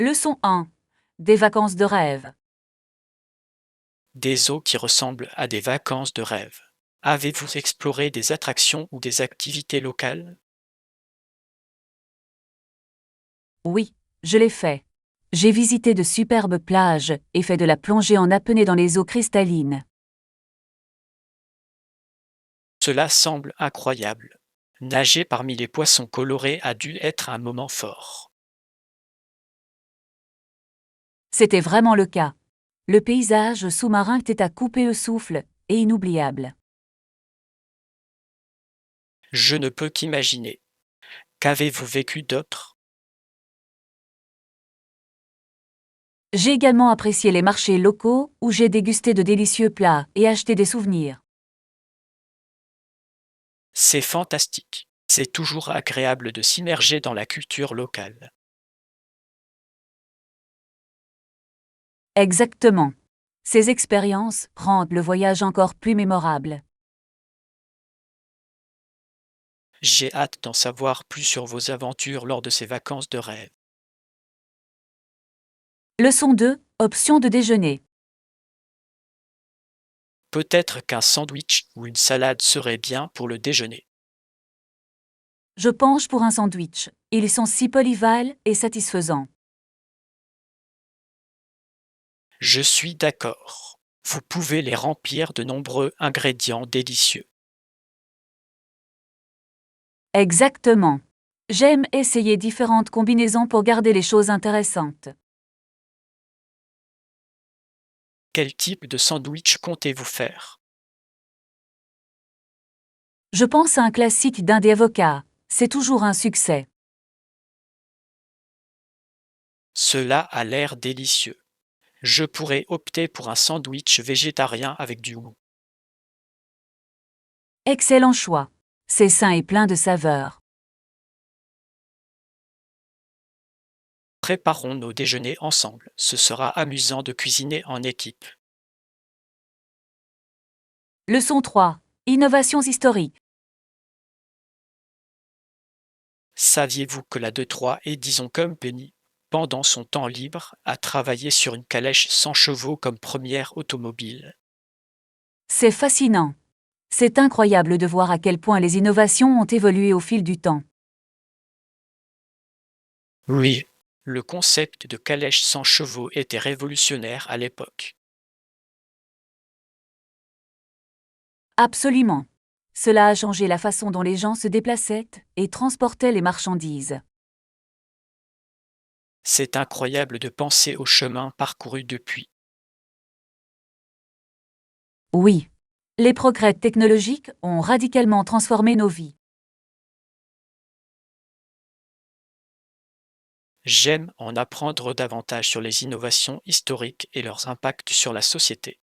Leçon 1. Des vacances de rêve. Des eaux qui ressemblent à des vacances de rêve. Avez-vous exploré des attractions ou des activités locales? Oui, je l'ai fait. J'ai visité de superbes plages et fait de la plongée en apnée dans les eaux cristallines. Cela semble incroyable. Nager parmi les poissons colorés a dû être un moment fort. C'était vraiment le cas. Le paysage sous-marin était à couper le souffle et inoubliable. Je ne peux qu'imaginer. Qu'avez-vous vécu d'autre? J'ai également apprécié les marchés locaux où j'ai dégusté de délicieux plats et acheté des souvenirs. C'est fantastique. C'est toujours agréable de s'immerger dans la culture locale. Exactement. Ces expériences rendent le voyage encore plus mémorable. J'ai hâte d'en savoir plus sur vos aventures lors de ces vacances de rêve. Leçon 2. Option de déjeuner. Peut-être qu'un sandwich ou une salade serait bien pour le déjeuner. Je penche pour un sandwich. Ils sont si polyvalents et satisfaisants. Je suis d'accord. Vous pouvez les remplir de nombreux ingrédients délicieux. Exactement. J'aime essayer différentes combinaisons pour garder les choses intéressantes. Quel type de sandwich comptez-vous faire? Je pense à un classique dinde et avocat. C'est toujours un succès. Cela a l'air délicieux. Je pourrais opter pour un sandwich végétarien avec du hou. Excellent choix. C'est sain et plein de saveurs. Préparons nos déjeuners ensemble. Ce sera amusant de cuisiner en équipe. Leçon 3. Innovations historiques. Saviez-vous que la 2-3 Edison Company, pendant son temps libre, a travaillé sur une calèche 100 chevaux comme première automobile? C'est fascinant. C'est incroyable de voir à quel point les innovations ont évolué au fil du temps. Oui, le concept de calèche 100 chevaux était révolutionnaire à l'époque. Absolument. Cela a changé la façon dont les gens se déplaçaient et transportaient les marchandises. C'est incroyable de penser au chemin parcouru depuis. Oui. Les progrès technologiques ont radicalement transformé nos vies. J'aime en apprendre davantage sur les innovations historiques et leurs impacts sur la société.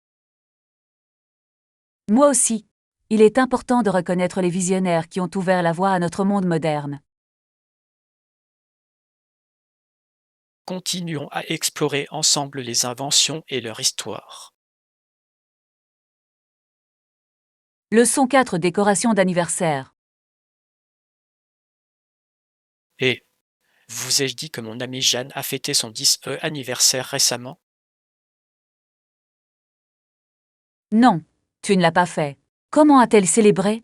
Moi aussi. Il est important de reconnaître les visionnaires qui ont ouvert la voie à notre monde moderne. Continuons à explorer ensemble les inventions et leur histoire. Leçon 4. Décoration d'anniversaire. Et vous ai-je dit que mon amie Jeanne a fêté son 10e anniversaire récemment? Non, tu ne l'as pas fait. Comment a-t-elle célébré?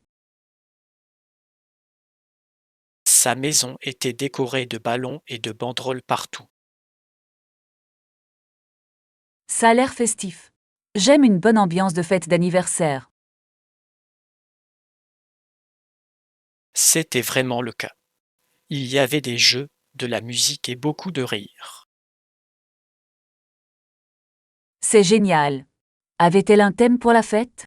Sa maison était décorée de ballons et de banderoles partout. Ça a l'air festif. J'aime une bonne ambiance de fête d'anniversaire. C'était vraiment le cas. Il y avait des jeux, de la musique et beaucoup de rires. C'est génial. Avait-elle un thème pour la fête?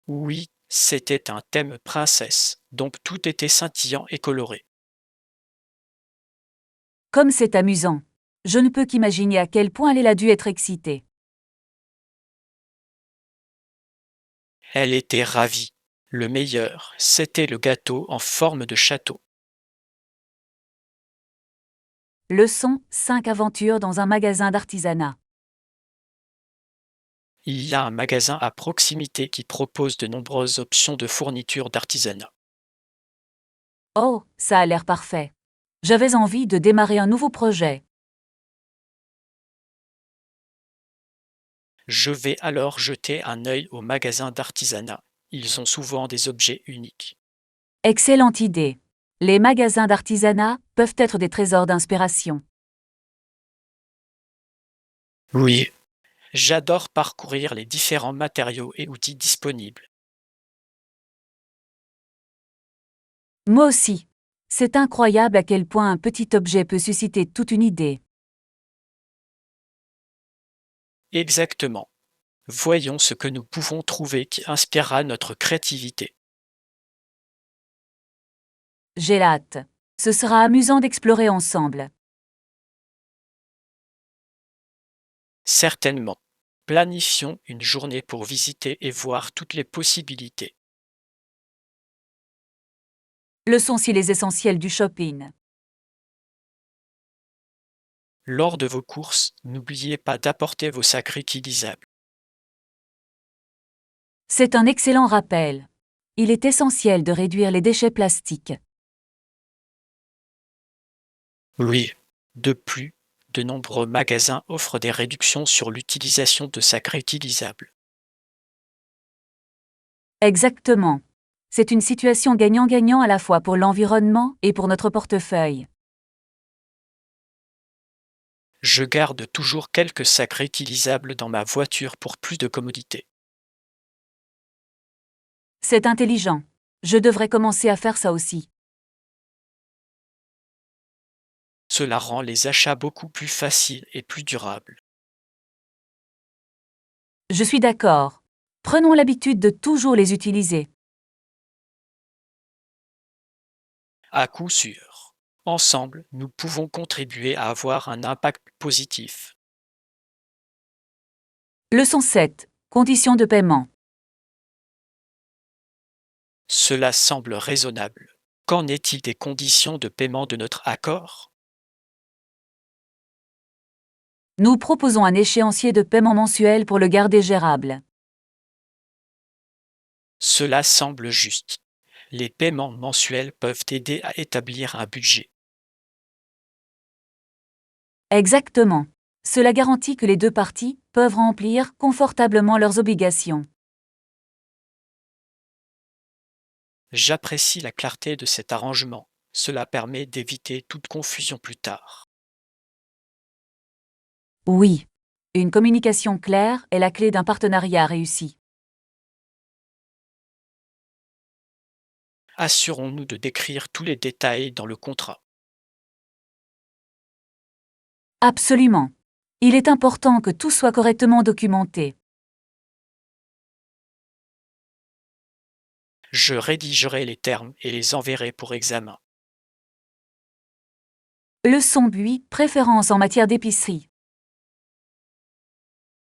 Oui, c'était un thème princesse, donc tout était scintillant et coloré. Comme c'est amusant. Je ne peux qu'imaginer à quel point elle a dû être excitée. Elle était ravie. Le meilleur, c'était le gâteau en forme de château. Leçon 5. Aventures dans un magasin d'artisanat. Il y a un magasin à proximité qui propose de nombreuses options de fournitures d'artisanat. Oh, ça a l'air parfait. J'avais envie de démarrer un nouveau projet. Je vais alors jeter un œil aux magasins d'artisanat. Ils ont souvent des objets uniques. Excellente idée. Les magasins d'artisanat peuvent être des trésors d'inspiration. Oui, j'adore parcourir les différents matériaux et outils disponibles. Moi aussi. C'est incroyable à quel point un petit objet peut susciter toute une idée. Exactement. Voyons ce que nous pouvons trouver qui inspirera notre créativité. J'ai hâte. Ce sera amusant d'explorer ensemble. Certainement. Planifions une journée pour visiter et voir toutes les possibilités. Leçon-ci les essentiels du shopping. Lors de vos courses, n'oubliez pas d'apporter vos sacs réutilisables. C'est un excellent rappel. Il est essentiel de réduire les déchets plastiques. Oui. De plus, de nombreux magasins offrent des réductions sur l'utilisation de sacs réutilisables. Exactement. C'est une situation gagnant-gagnant à la fois pour l'environnement et pour notre portefeuille. Je garde toujours quelques sacs réutilisables dans ma voiture pour plus de commodité. C'est intelligent. Je devrais commencer à faire ça aussi. Cela rend les achats beaucoup plus faciles et plus durables. Je suis d'accord. Prenons l'habitude de toujours les utiliser. À coup sûr. Ensemble, nous pouvons contribuer à avoir un impact positif. Leçon 7. Conditions de paiement. Cela semble raisonnable. Qu'en est-il des conditions de paiement de notre accord? Nous proposons un échéancier de paiement mensuel pour le garder gérable. Cela semble juste. Les paiements mensuels peuvent aider à établir un budget. Exactement. Cela garantit que les deux parties peuvent remplir confortablement leurs obligations. J'apprécie la clarté de cet arrangement. Cela permet d'éviter toute confusion plus tard. Oui. Une communication claire est la clé d'un partenariat réussi. Assurons-nous de décrire tous les détails dans le contrat. Absolument. Il est important que tout soit correctement documenté. Je rédigerai les termes et les enverrai pour examen. Leçon 8. Préférence en matière d'épicerie.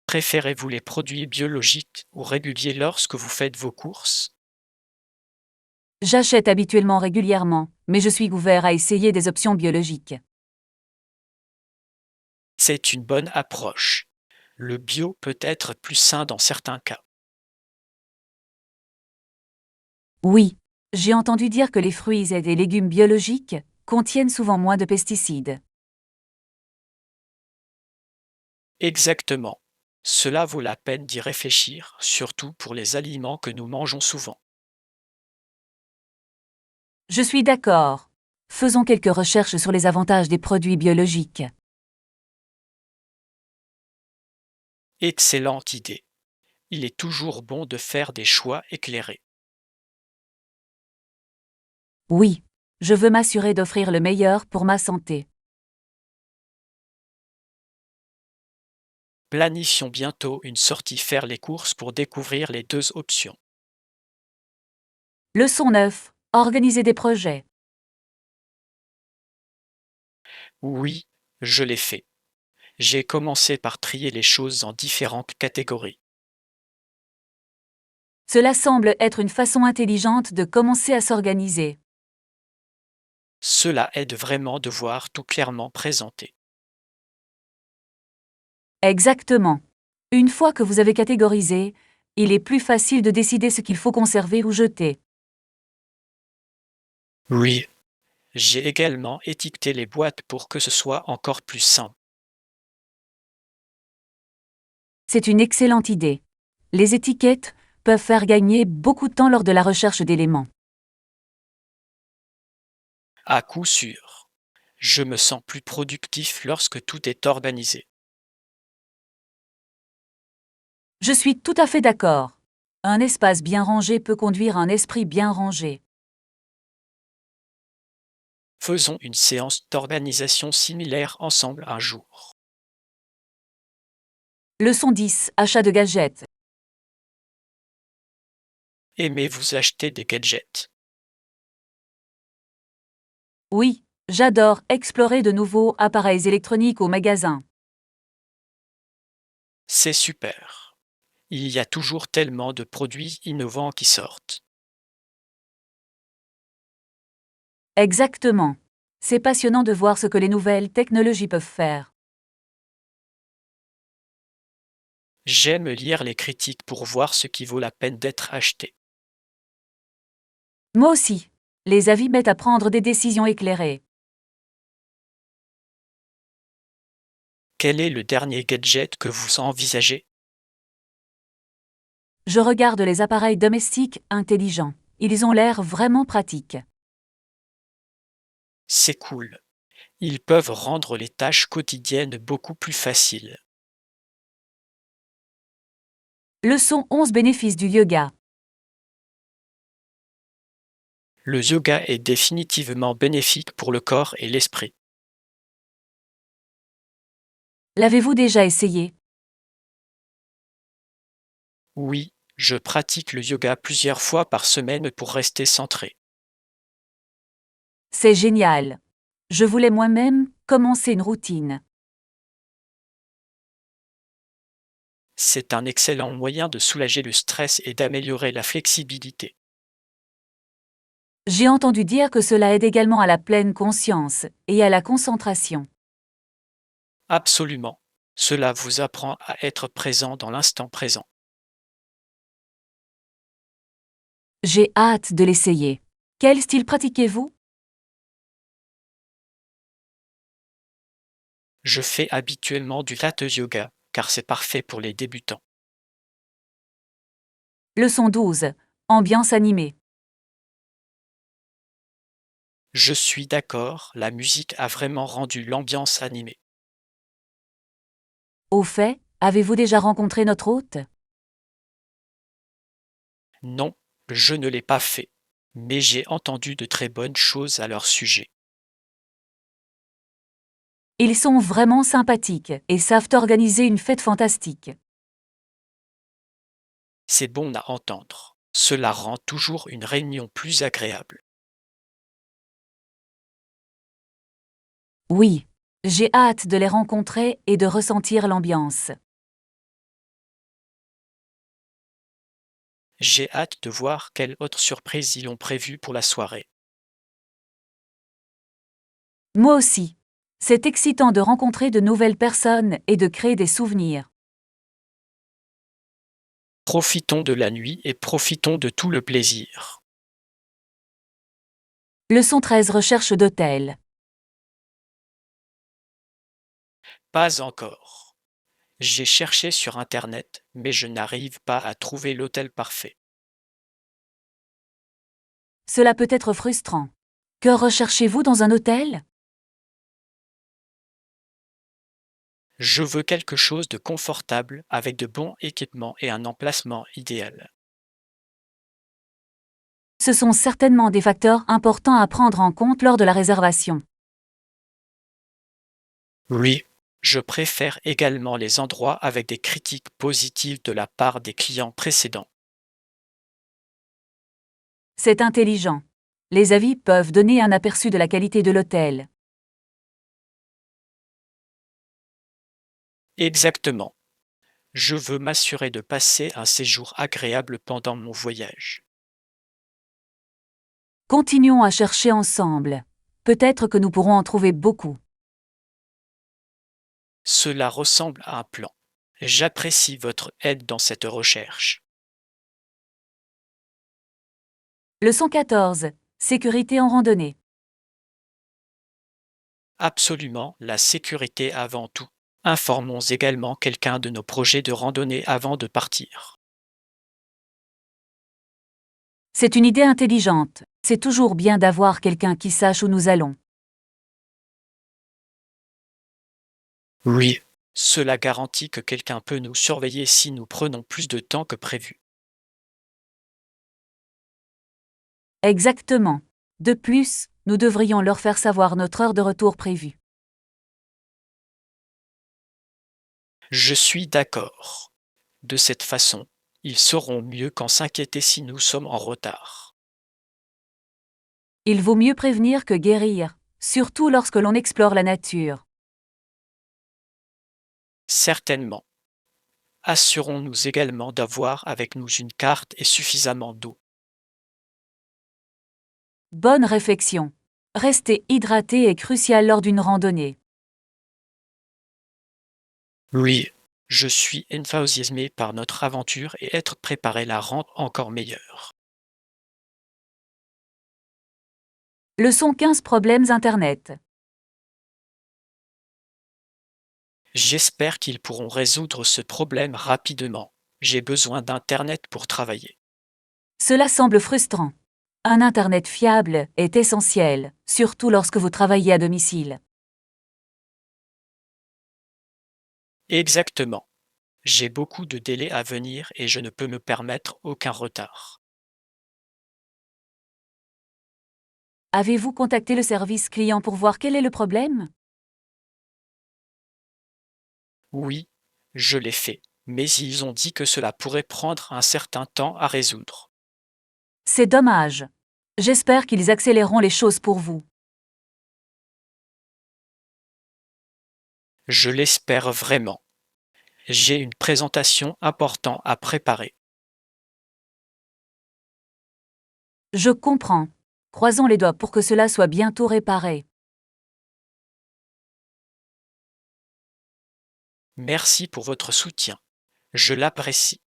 Préférez-vous les produits biologiques ou réguliers lorsque vous faites vos courses? J'achète habituellement régulièrement, mais je suis ouvert à essayer des options biologiques. C'est une bonne approche. Le bio peut être plus sain dans certains cas. Oui, j'ai entendu dire que les fruits et les légumes biologiques contiennent souvent moins de pesticides. Exactement. Cela vaut la peine d'y réfléchir, surtout pour les aliments que nous mangeons souvent. Je suis d'accord. Faisons quelques recherches sur les avantages des produits biologiques. Excellente idée. Il est toujours bon de faire des choix éclairés. Oui, je veux m'assurer d'offrir le meilleur pour ma santé. Planifions bientôt une sortie faire les courses pour découvrir les deux options. Leçon 9. Organiser des projets. Oui, je l'ai fait. J'ai commencé par trier les choses en différentes catégories. Cela semble être une façon intelligente de commencer à s'organiser. Cela aide vraiment de voir tout clairement présenté. Exactement. Une fois que vous avez catégorisé, il est plus facile de décider ce qu'il faut conserver ou jeter. Oui, J'ai également étiqueté les boîtes pour que ce soit encore plus simple. C'est une excellente idée. Les étiquettes peuvent faire gagner beaucoup de temps lors de la recherche d'éléments. À coup sûr, je me sens plus productif lorsque tout est organisé. Je suis tout à fait d'accord. Un espace bien rangé peut conduire à un esprit bien rangé. Faisons une séance d'organisation similaire ensemble un jour. Leçon 10. Achat de gadgets. Aimez-vous acheter des gadgets? Oui, j'adore explorer de nouveaux appareils électroniques au magasin. C'est super. Il y a toujours tellement de produits innovants qui sortent. Exactement. C'est passionnant de voir ce que les nouvelles technologies peuvent faire. J'aime lire les critiques pour voir ce qui vaut la peine d'être acheté. Moi aussi. Les avis m'aident à prendre des décisions éclairées. Quel est le dernier gadget que vous envisagez? Je regarde les appareils domestiques intelligents. Ils ont l'air vraiment pratiques. C'est cool. Ils peuvent rendre les tâches quotidiennes beaucoup plus faciles. Leçon 11. Bénéfices du yoga. Le yoga est définitivement bénéfique pour le corps et l'esprit. L'avez-vous déjà essayé? Oui, je pratique le yoga plusieurs fois par semaine pour rester centré. C'est génial. Je voulais moi-même commencer une routine. C'est un excellent moyen de soulager le stress et d'améliorer la flexibilité. J'ai entendu dire que cela aide également à la pleine conscience et à la concentration. Absolument. Cela vous apprend à être présent dans l'instant présent. J'ai hâte de l'essayer. Quel style pratiquez-vous? Je fais habituellement du latte yoga car c'est parfait pour les débutants. Leçon 12. Ambiance animée. Je suis d'accord, la musique a vraiment rendu l'ambiance animée. Au fait, avez-vous déjà rencontré notre hôte? Non, je ne l'ai pas fait, mais j'ai entendu de très bonnes choses à leur sujet. Ils sont vraiment sympathiques et savent organiser une fête fantastique. C'est bon à entendre. Cela rend toujours une réunion plus agréable. Oui, j'ai hâte de les rencontrer et de ressentir l'ambiance. J'ai hâte de voir quelles autres surprises ils ont prévues pour la soirée. Moi aussi. C'est excitant de rencontrer de nouvelles personnes et de créer des souvenirs. Profitons de la nuit et profitons de tout le plaisir. Leçon 13. Recherche d'hôtel. Pas encore. J'ai cherché sur Internet, mais je n'arrive pas à trouver l'hôtel parfait. Cela peut être frustrant. Que recherchez-vous dans un hôtel? Je veux quelque chose de confortable avec de bons équipements et un emplacement idéal. Ce sont certainement des facteurs importants à prendre en compte lors de la réservation. Oui, je préfère également les endroits avec des critiques positives de la part des clients précédents. C'est intelligent. Les avis peuvent donner un aperçu de la qualité de l'hôtel. Exactement. Je veux m'assurer de passer un séjour agréable pendant mon voyage. Continuons à chercher ensemble. Peut-être que nous pourrons en trouver beaucoup. Cela ressemble à un plan. J'apprécie votre aide dans cette recherche. Leçon 14. Sécurité en randonnée. Absolument, la sécurité avant tout. Informons également quelqu'un de nos projets de randonnée avant de partir. C'est une idée intelligente. C'est toujours bien d'avoir quelqu'un qui sache où nous allons. Oui, cela garantit que quelqu'un peut nous surveiller si nous prenons plus de temps que prévu. Exactement. De plus, nous devrions leur faire savoir notre heure de retour prévue. Je suis d'accord. De cette façon, ils sauront mieux quand s'inquiéter si nous sommes en retard. Il vaut mieux prévenir que guérir, surtout lorsque l'on explore la nature. Certainement. Assurons-nous également d'avoir avec nous une carte et suffisamment d'eau. Bonne réflexion. Rester hydraté est crucial lors d'une randonnée. Oui, je suis enthousiasmé par notre aventure et être préparé la rend encore meilleure. Leçon 15 problèmes Internet. J'espère qu'ils pourront résoudre ce problème rapidement. J'ai besoin d'Internet pour travailler. Cela semble frustrant. Un Internet fiable est essentiel, surtout lorsque vous travaillez à domicile. Exactement. J'ai beaucoup de délais à venir et je ne peux me permettre aucun retard. Avez-vous contacté le service client pour voir quel est le problème? Oui, je l'ai fait, mais ils ont dit que cela pourrait prendre un certain temps à résoudre. C'est dommage. J'espère qu'ils accéléreront les choses pour vous. Je l'espère vraiment. J'ai une présentation importante à préparer. Je comprends. Croisons les doigts pour que cela soit bientôt réparé. Merci pour votre soutien. Je l'apprécie.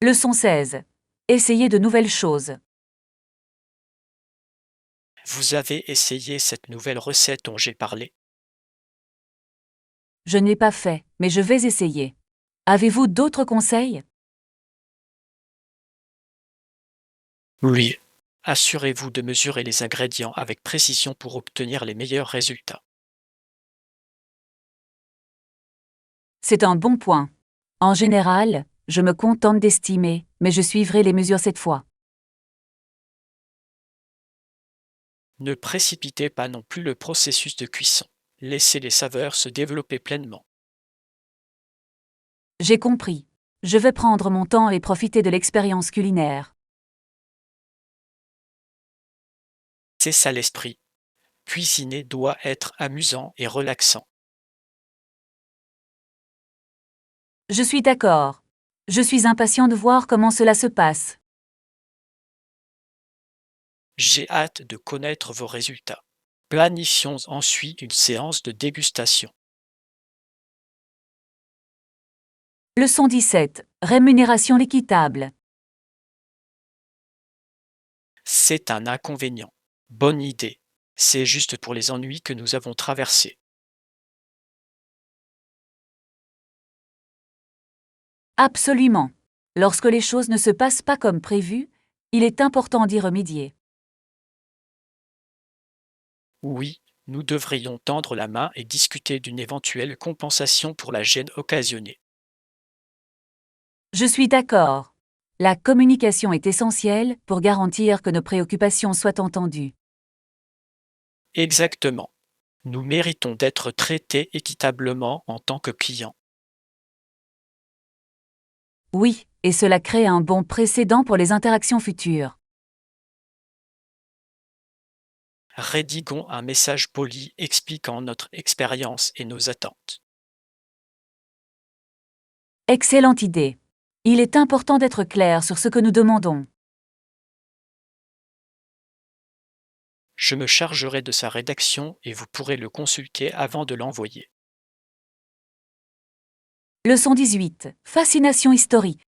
Leçon 16. Essayez de nouvelles choses. Vous avez essayé cette nouvelle recette dont j'ai parlé? Je ne l'ai pas fait, mais je vais essayer. Avez-vous d'autres conseils? Oui. Assurez-vous de mesurer les ingrédients avec précision pour obtenir les meilleurs résultats. C'est un bon point. En général, je me contente d'estimer, mais je suivrai les mesures cette fois. Ne précipitez pas non plus le processus de cuisson. Laissez les saveurs se développer pleinement. J'ai compris. Je vais prendre mon temps et profiter de l'expérience culinaire. C'est ça l'esprit. Cuisiner doit être amusant et relaxant. Je suis d'accord. Je suis impatient de voir comment cela se passe. J'ai hâte de connaître vos résultats. Planifions ensuite une séance de dégustation. Leçon 17. Rémunération équitable. C'est un inconvénient. Bonne idée. C'est juste pour les ennuis que nous avons traversés. Absolument. Lorsque les choses ne se passent pas comme prévu, il est important d'y remédier. Oui, nous devrions tendre la main et discuter d'une éventuelle compensation pour la gêne occasionnée. Je suis d'accord. La communication est essentielle pour garantir que nos préoccupations soient entendues. Exactement. Nous méritons d'être traités équitablement en tant que clients. Oui, et cela crée un bon précédent pour les interactions futures. Rédigons un message poli expliquant notre expérience et nos attentes. Excellente idée. Il est important d'être clair sur ce que nous demandons. Je me chargerai de sa rédaction et vous pourrez le consulter avant de l'envoyer. Leçon 18. Fascination historique.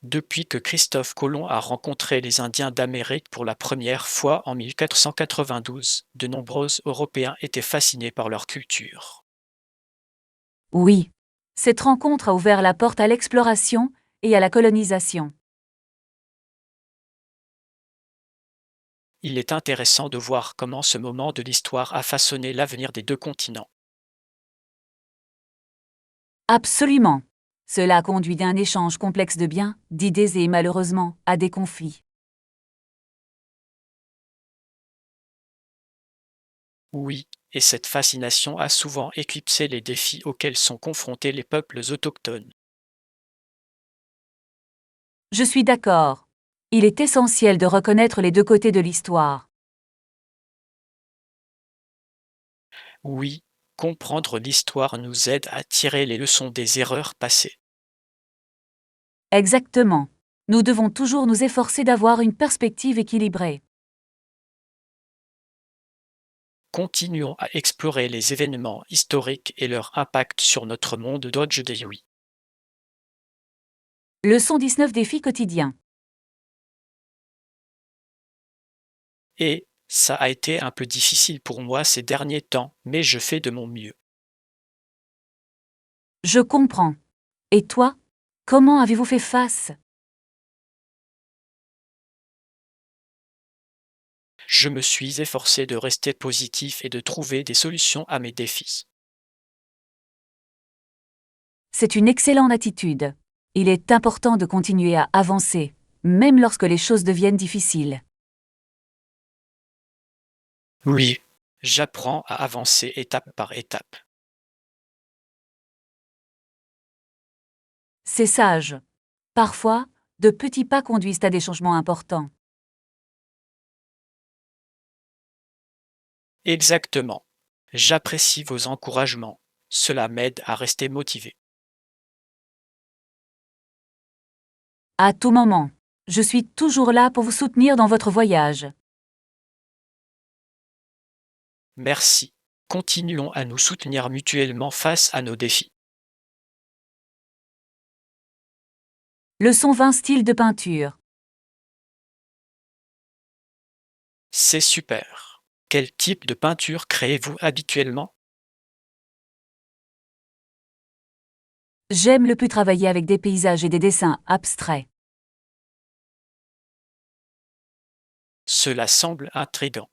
Depuis que Christophe Colomb a rencontré les Indiens d'Amérique pour la première fois en 1492, de nombreux Européens étaient fascinés par leur culture. Oui. Cette rencontre a ouvert la porte à l'exploration et à la colonisation. Il est intéressant de voir comment ce moment de l'histoire a façonné l'avenir des deux continents. Absolument. Cela a conduit à un échange complexe de biens, d'idées et malheureusement à des conflits. Oui, et cette fascination a souvent éclipsé les défis auxquels sont confrontés les peuples autochtones. Je suis d'accord. Il est essentiel de reconnaître les deux côtés de l'histoire. Oui, comprendre l'histoire nous aide à tirer les leçons des erreurs passées. Exactement. Nous devons toujours nous efforcer d'avoir une perspective équilibrée. Continuons à explorer les événements historiques et leur impact sur notre monde d'aujourd'hui. Leçon 19 défis quotidiens. Et ça a été un peu difficile pour moi ces derniers temps, mais je fais de mon mieux. Je comprends. Et toi? Comment avez-vous fait face? Je me suis efforcé de rester positif et de trouver des solutions à mes défis. C'est une excellente attitude. Il est important de continuer à avancer, même lorsque les choses deviennent difficiles. Oui, j'apprends à avancer étape par étape. C'est sage. Parfois, de petits pas conduisent à des changements importants. Exactement. J'apprécie vos encouragements. Cela m'aide à rester motivé. À tout moment. Je suis toujours là pour vous soutenir dans votre voyage. Merci. Continuons à nous soutenir mutuellement face à nos défis. Leçon 20 style de peinture. C'est super. Quel type de peinture créez-vous habituellement? J'aime le plus travailler avec des paysages et des dessins abstraits. Cela semble intrigant.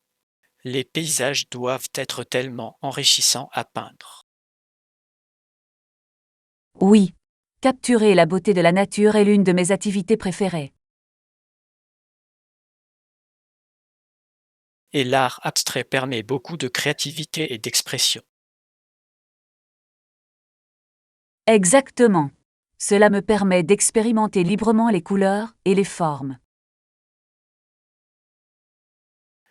Les paysages doivent être tellement enrichissants à peindre. Oui. Capturer la beauté de la nature est l'une de mes activités préférées. Et l'art abstrait permet beaucoup de créativité et d'expression. Exactement. Cela me permet d'expérimenter librement les couleurs et les formes.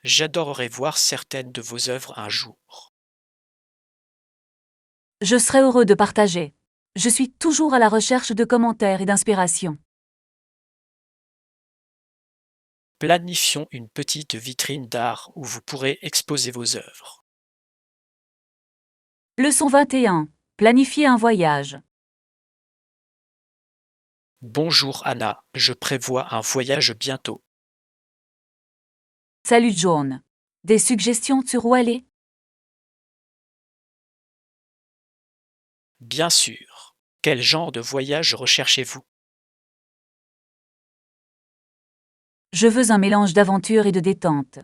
J'adorerais voir certaines de vos œuvres un jour. Je serai heureux de partager. Je suis toujours à la recherche de commentaires et d'inspiration. Planifions une petite vitrine d'art où vous pourrez exposer vos œuvres. Leçon 21. Planifier un voyage. Bonjour Anna, je prévois un voyage bientôt. Salut John. Des suggestions sur où aller? Bien sûr. Quel genre de voyage recherchez-vous? Je veux un mélange d'aventure et de détente.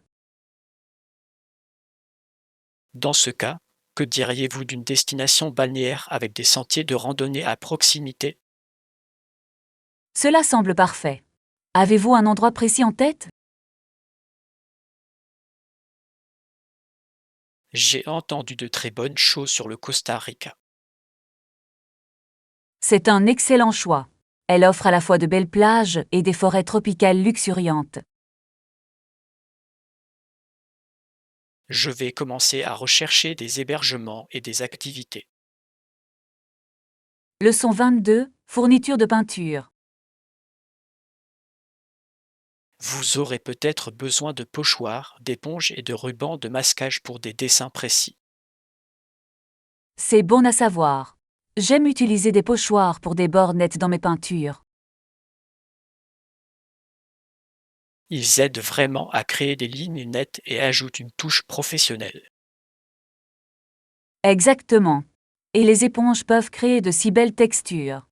Dans ce cas, que diriez-vous d'une destination balnéaire avec des sentiers de randonnée à proximité? Cela semble parfait. Avez-vous un endroit précis en tête? J'ai entendu de très bonnes choses sur le Costa Rica. C'est un excellent choix. Elle offre à la fois de belles plages et des forêts tropicales luxuriantes. Je vais commencer à rechercher des hébergements et des activités. Leçon 22. Fourniture de peinture. Vous aurez peut-être besoin de pochoirs, d'éponges et de rubans de masquage pour des dessins précis. C'est bon à savoir. J'aime utiliser des pochoirs pour des bords nets dans mes peintures. Ils aident vraiment à créer des lignes nettes et ajoutent une touche professionnelle. Exactement. Et les éponges peuvent créer de si belles textures.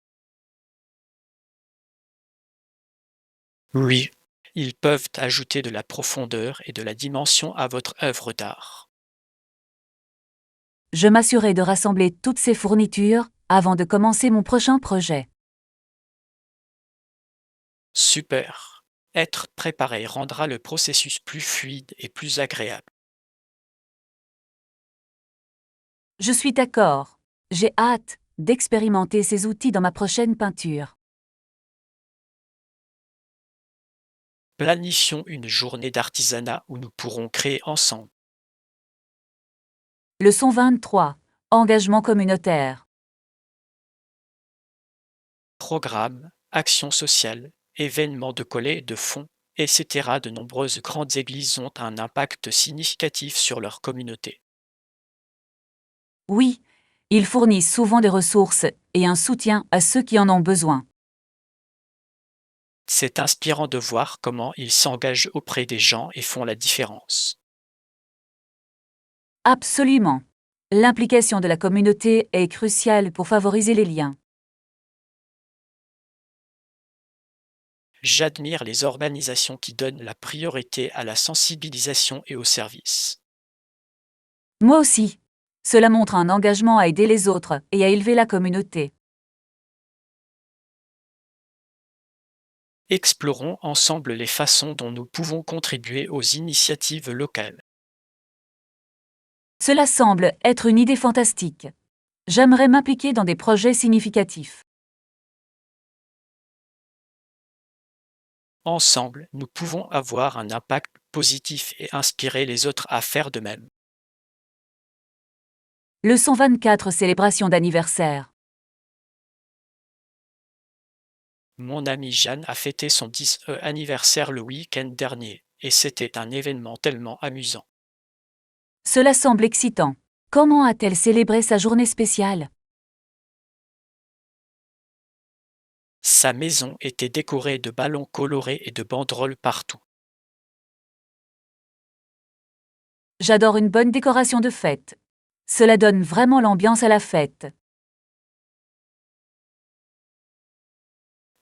Oui, ils peuvent ajouter de la profondeur et de la dimension à votre œuvre d'art. Je m'assurerai de rassembler toutes ces fournitures avant de commencer mon prochain projet. Super. Être préparé rendra le processus plus fluide et plus agréable. Je suis d'accord. J'ai hâte d'expérimenter ces outils dans ma prochaine peinture. Planifions une journée d'artisanat où nous pourrons créer ensemble. Leçon 23. Engagement communautaire. Programmes, actions sociales, événements de collecte de fonds, etc. De nombreuses grandes églises ont un impact significatif sur leur communauté. Oui, ils fournissent souvent des ressources et un soutien à ceux qui en ont besoin. C'est inspirant de voir comment ils s'engagent auprès des gens et font la différence. Absolument. L'implication de la communauté est cruciale pour favoriser les liens. J'admire les organisations qui donnent la priorité à la sensibilisation et au service. Moi aussi. Cela montre un engagement à aider les autres et à élever la communauté. Explorons ensemble les façons dont nous pouvons contribuer aux initiatives locales. Cela semble être une idée fantastique. J'aimerais m'impliquer dans des projets significatifs. Ensemble, nous pouvons avoir un impact positif et inspirer les autres à faire de même. Leçon 24. Célébration d'anniversaire. Mon amie Jeanne a fêté son 10e anniversaire le week-end dernier, et c'était un événement tellement amusant. Cela semble excitant. Comment a-t-elle célébré sa journée spéciale? Sa maison était décorée de ballons colorés et de banderoles partout. J'adore une bonne décoration de fête. Cela donne vraiment l'ambiance à la fête.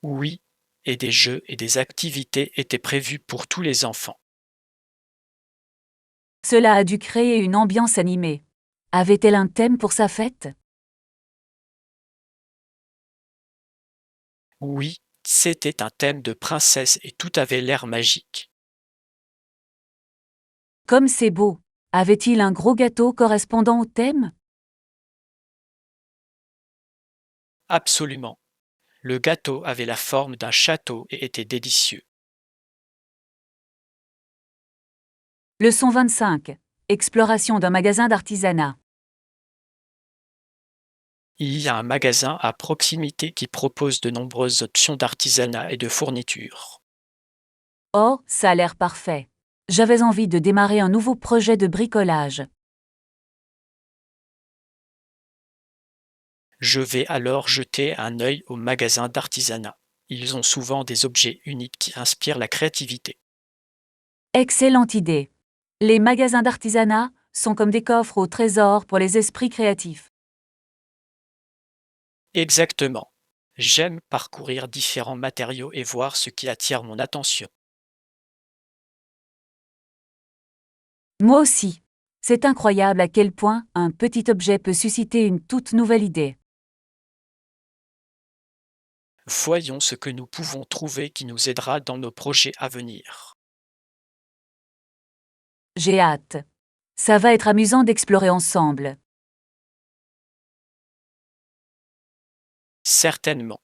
Oui, et des jeux et des activités étaient prévus pour tous les enfants. Cela a dû créer une ambiance animée. Avait-elle un thème pour sa fête? Oui, c'était un thème de princesse et tout avait l'air magique. Comme c'est beau. Avait-il un gros gâteau correspondant au thème? Absolument. Le gâteau avait la forme d'un château et était délicieux. Leçon 25. Exploration d'un magasin d'artisanat. Il y a un magasin à proximité qui propose de nombreuses options d'artisanat et de fournitures. Oh, ça a l'air parfait. J'avais envie de démarrer un nouveau projet de bricolage. Je vais alors jeter un œil au magasin d'artisanat. Ils ont souvent des objets uniques qui inspirent la créativité. Excellente idée. Les magasins d'artisanat sont comme des coffres au trésor pour les esprits créatifs. Exactement. J'aime parcourir différents matériaux et voir ce qui attire mon attention. Moi aussi. C'est incroyable à quel point un petit objet peut susciter une toute nouvelle idée. Voyons ce que nous pouvons trouver qui nous aidera dans nos projets à venir. J'ai hâte. Ça va être amusant d'explorer ensemble. Certainement.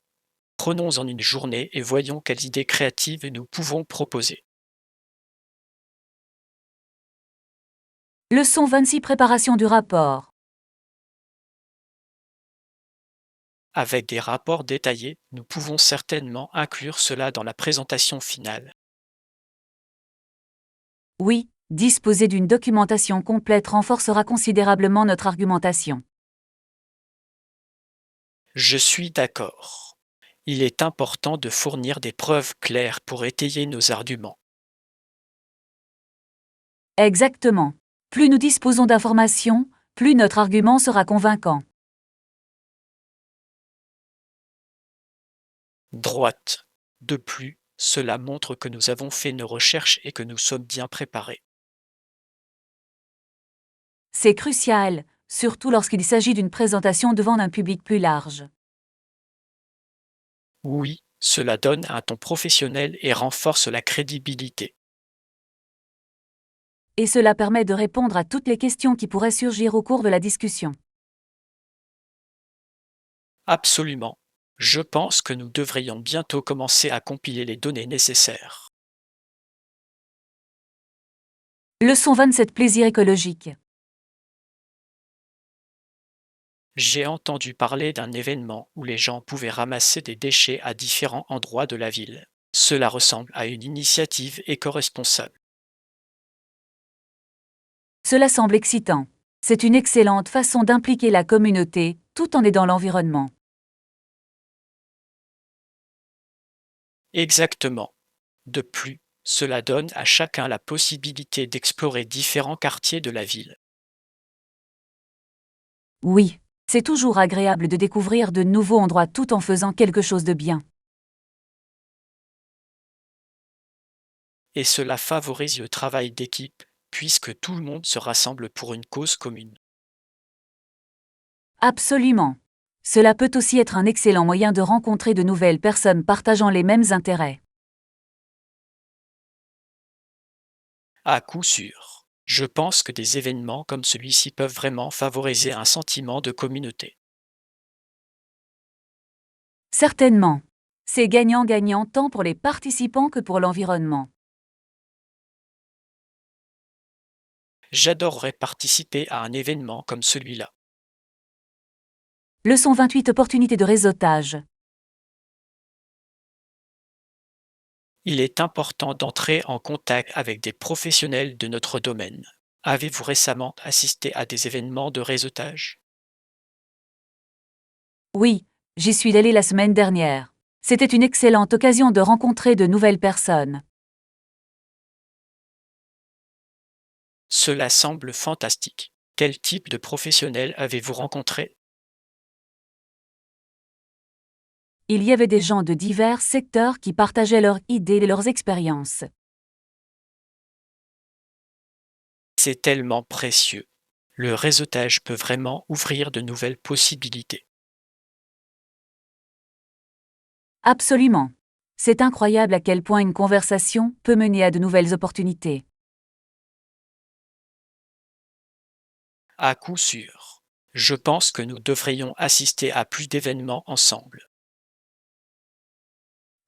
Prenons-en une journée et voyons quelles idées créatives nous pouvons proposer. Leçon 26. Préparation du rapport. Avec des rapports détaillés, nous pouvons certainement inclure cela dans la présentation finale. Oui, disposer d'une documentation complète renforcera considérablement notre argumentation. Je suis d'accord. Il est important de fournir des preuves claires pour étayer nos arguments. Exactement. Plus nous disposons d'informations, plus notre argument sera convaincant. Droite. De plus, cela montre que nous avons fait nos recherches et que nous sommes bien préparés. C'est crucial, surtout lorsqu'il s'agit d'une présentation devant un public plus large. Oui, cela donne un ton professionnel et renforce la crédibilité. Et cela permet de répondre à toutes les questions qui pourraient surgir au cours de la discussion. Absolument. Je pense que nous devrions bientôt commencer à compiler les données nécessaires. Leçon 27 Plaisir écologique. J'ai entendu parler d'un événement où les gens pouvaient ramasser des déchets à différents endroits de la ville. Cela ressemble à une initiative éco-responsable. Cela semble excitant. C'est une excellente façon d'impliquer la communauté tout en aidant l'environnement. Exactement. De plus, cela donne à chacun la possibilité d'explorer différents quartiers de la ville. Oui, c'est toujours agréable de découvrir de nouveaux endroits tout en faisant quelque chose de bien. Et cela favorise le travail d'équipe, puisque tout le monde se rassemble pour une cause commune. Absolument. Cela peut aussi être un excellent moyen de rencontrer de nouvelles personnes partageant les mêmes intérêts. À coup sûr. Je pense que des événements comme celui-ci peuvent vraiment favoriser un sentiment de communauté. Certainement. C'est gagnant-gagnant tant pour les participants que pour l'environnement. J'adorerais participer à un événement comme celui-là. Leçon 28 Opportunité de réseautage. Il est important d'entrer en contact avec des professionnels de notre domaine. Avez-vous récemment assisté à des événements de réseautage? Oui, j'y suis allée la semaine dernière. C'était une excellente occasion de rencontrer de nouvelles personnes. Cela semble fantastique. Quel type de professionnels avez-vous rencontré? Il y avait des gens de divers secteurs qui partageaient leurs idées et leurs expériences. C'est tellement précieux. Le réseautage peut vraiment ouvrir de nouvelles possibilités. Absolument. C'est incroyable à quel point une conversation peut mener à de nouvelles opportunités. À coup sûr. Je pense que nous devrions assister à plus d'événements ensemble.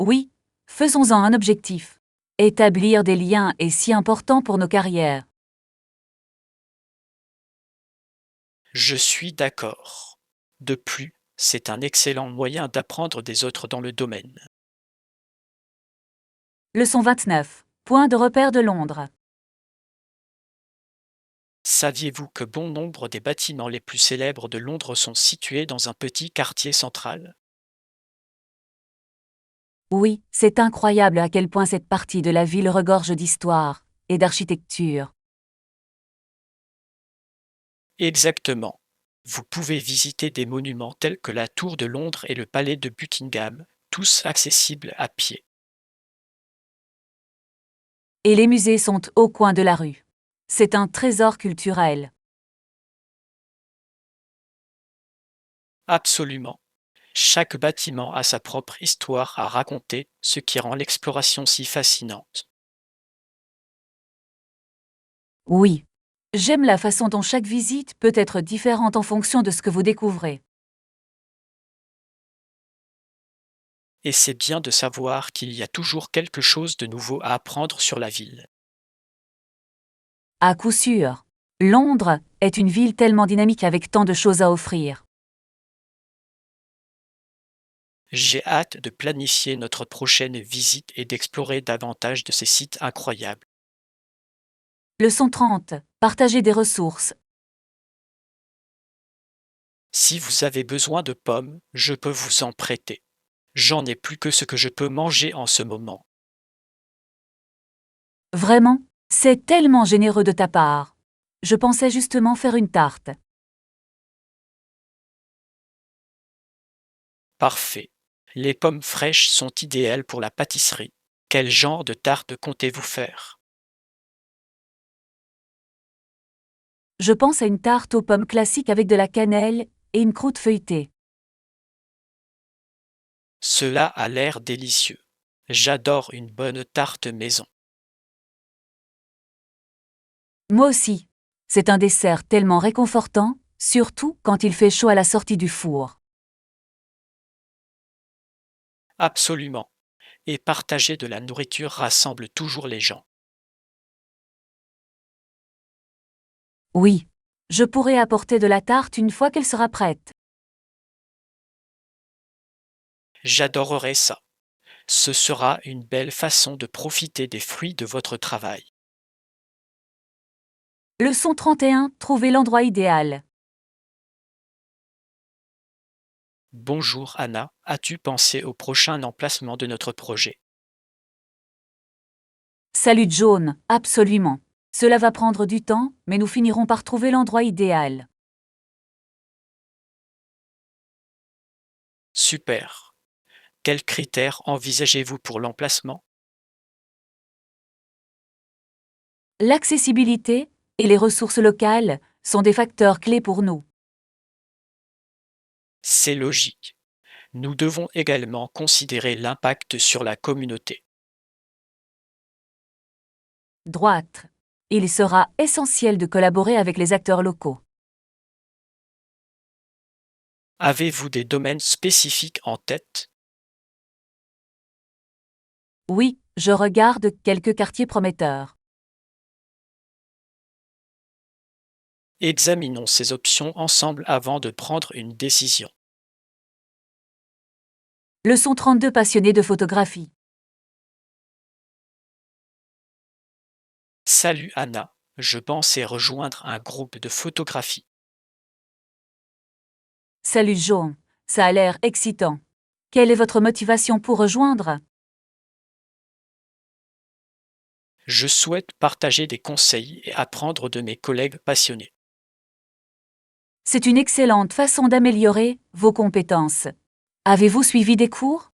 Oui, faisons-en un objectif. Établir des liens est si important pour nos carrières. Je suis d'accord. De plus, c'est un excellent moyen d'apprendre des autres dans le domaine. Leçon 29. Point de repère de Londres. Saviez-vous que bon nombre des bâtiments les plus célèbres de Londres sont situés dans un petit quartier central? Oui, c'est incroyable à quel point cette partie de la ville regorge d'histoire et d'architecture. Exactement. Vous pouvez visiter des monuments tels que la Tour de Londres et le Palais de Buckingham, tous accessibles à pied. Et les musées sont au coin de la rue. C'est un trésor culturel. Absolument. Chaque bâtiment a sa propre histoire à raconter, ce qui rend l'exploration si fascinante. Oui. J'aime la façon dont chaque visite peut être différente en fonction de ce que vous découvrez. Et c'est bien de savoir qu'il y a toujours quelque chose de nouveau à apprendre sur la ville. À coup sûr. Londres est une ville tellement dynamique avec tant de choses à offrir. J'ai hâte de planifier notre prochaine visite et d'explorer davantage de ces sites incroyables. Leçon 30. Partager des ressources. Si vous avez besoin de pommes, je peux vous en prêter. J'en ai plus que ce que je peux manger en ce moment. Vraiment, C'est tellement généreux de ta part. Je pensais justement faire une tarte. Parfait. Les pommes fraîches sont idéales pour la pâtisserie. Quel genre de tarte comptez-vous faire? Je pense à une tarte aux pommes classique avec de la cannelle et une croûte feuilletée. Cela a l'air délicieux. J'adore une bonne tarte maison. Moi aussi. C'est un dessert tellement réconfortant, surtout quand il fait chaud à la sortie du four. Absolument. Et partager de la nourriture rassemble toujours les gens. Oui. Je pourrai apporter de la tarte une fois qu'elle sera prête. J'adorerais ça. Ce sera une belle façon de profiter des fruits de votre travail. Leçon 31. Trouver l'endroit idéal. Bonjour Anna, as-tu pensé au prochain emplacement de notre projet? Salut John, absolument. Cela va prendre du temps, mais nous finirons par trouver l'endroit idéal. Super. Quels critères envisagez-vous pour l'emplacement? L'accessibilité et les ressources locales sont des facteurs clés pour nous. C'est logique. Nous devons également considérer l'impact sur la communauté. Droite. Il sera essentiel de collaborer avec les acteurs locaux. Avez-vous des domaines spécifiques en tête? Oui, je regarde quelques quartiers prometteurs. Examinons ces options ensemble avant de prendre une décision. Leçon 32. Passionné de photographie. Salut Anna, je pensais rejoindre un groupe de photographie. Salut John, ça a l'air excitant. Quelle est votre motivation pour rejoindre? Je souhaite partager des conseils et apprendre de mes collègues passionnés. C'est une excellente façon d'améliorer vos compétences. Avez-vous suivi des cours?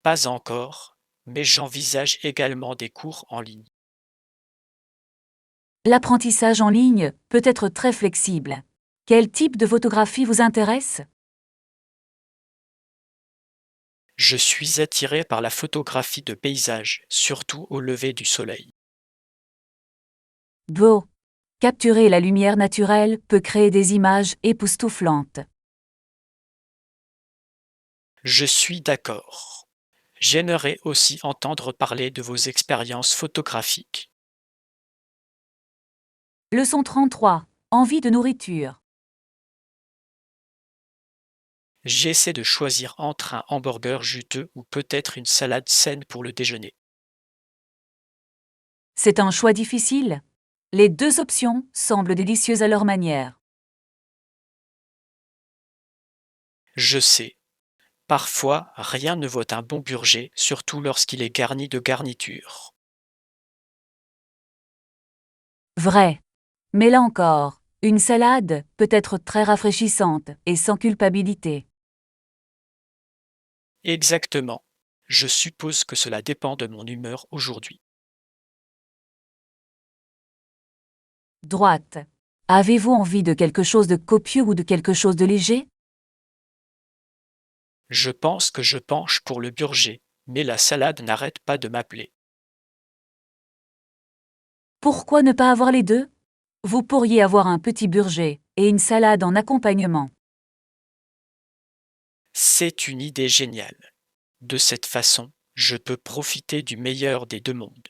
Pas encore, mais j'envisage également des cours en ligne. L'apprentissage en ligne peut être très flexible. Quel type de photographie vous intéresse? Je suis attiré par la photographie de paysage, surtout au lever du soleil. Beau. Capturer la lumière naturelle peut créer des images époustouflantes. Je suis d'accord. J'aimerais aussi entendre parler de vos expériences photographiques. Leçon 33. Envie de nourriture. J'essaie de choisir entre un hamburger juteux ou peut-être une salade saine pour le déjeuner. C'est un choix difficile? Les deux options semblent délicieuses à leur manière. Je sais, parfois rien ne vaut un bon burger, surtout lorsqu'il est garni de garnitures. Vrai. Mais là encore, une salade peut être très rafraîchissante et sans culpabilité. Exactement. Je suppose que cela dépend de mon humeur aujourd'hui. Droite. Avez-vous envie de quelque chose de copieux ou de quelque chose de léger? Je pense que je penche pour le burger, mais la salade n'arrête pas de m'appeler. Pourquoi ne pas avoir les deux? Vous pourriez avoir un petit burger et une salade en accompagnement. C'est une idée géniale. De cette façon, je peux profiter du meilleur des deux mondes.